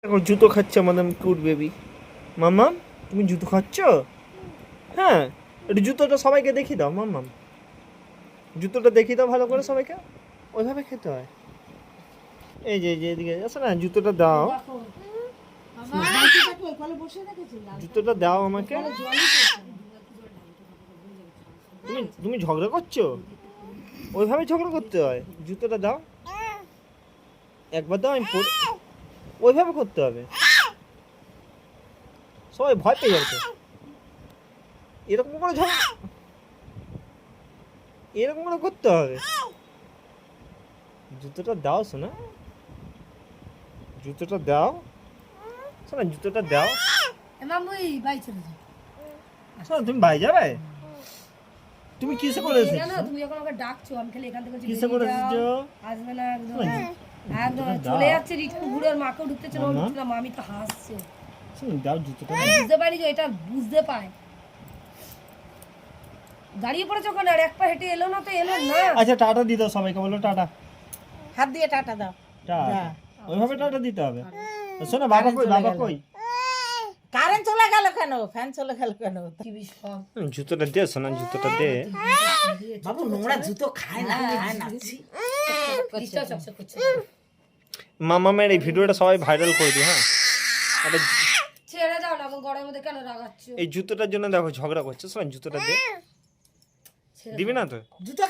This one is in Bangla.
এখন জুতো খাচ্ছে আমাদের কিউট বেবি। মাম্মাম তুমি জুতো খাচ্ছ? হ্যাঁ, একটু জুতোটা সবাইকে দেখিয়ে দাও। মাম্মাম জুতোটা দেখিয়ে দাও ভালো করে সবাইকে। ওইভাবে খেতে হয়। এই যে এদিকে আসো না, জুতোটা দাও। জুতোটা দাও আমাকে। তুমি তুমি ঝগড়া করছো? ওইভাবে ঝগড়া করতে হয়। জুতোটা দাও, একবার দাও, আমি পরে ওইভাবে করতে হবে। সবাই ভয় পেয়ে যাবে তো। এরকম করে ঝগড়া, এরকম করে করতে হবে। জুতোটা দাও শোনা, জুতোটা দাও শোনা, জুতোটা দাও। শোনা তুমি বাই যাবে? তুমি কিসে করে এসেছো? তুমি যখন আমাকে ডাকছো আমি খালি এখান থেকে কিসে করে এসেছো? আসবে না একদম। একদম চলে যাচ্ছে রিটার্ন ঘুরে, ওর মাকেও ঢুকতে ছিল, মামি তো হাসছে। দাও জুতোটা। বুঝতে পারি যে এটা বুঝতে পায়। দাঁড়িয়ে পড়েছে ওখানে, আর এক পা হেঁটে এলো না তো এলো না। আচ্ছা টাটা দিয়ে দাও সবাইকে, বলো টাটা। হাত দিয়ে টাটা দাও। টাটা ওইভাবে টাটা দিতে হবে। শোনা বাবা কই, বাবা কই? কারেন্ট চলে গেল কেন? ফ্যান চলে গেল কেন? জুতোটা দে শোনা, জুতোটা দে। বাবু নোংরা জুতো খায় না, খায় না। মামামের এই ভিডিওটা সবাই ভাইরাল করে দিও। হ্যাঁ, একটা ছেড়ে দাও না, গড়ের মধ্যে কেন রাগাচ্ছ? এই জুতোটার জন্য দেখো ঝগড়া করছে। শোনা জুতোটা দে। দিবি না তো? জুতো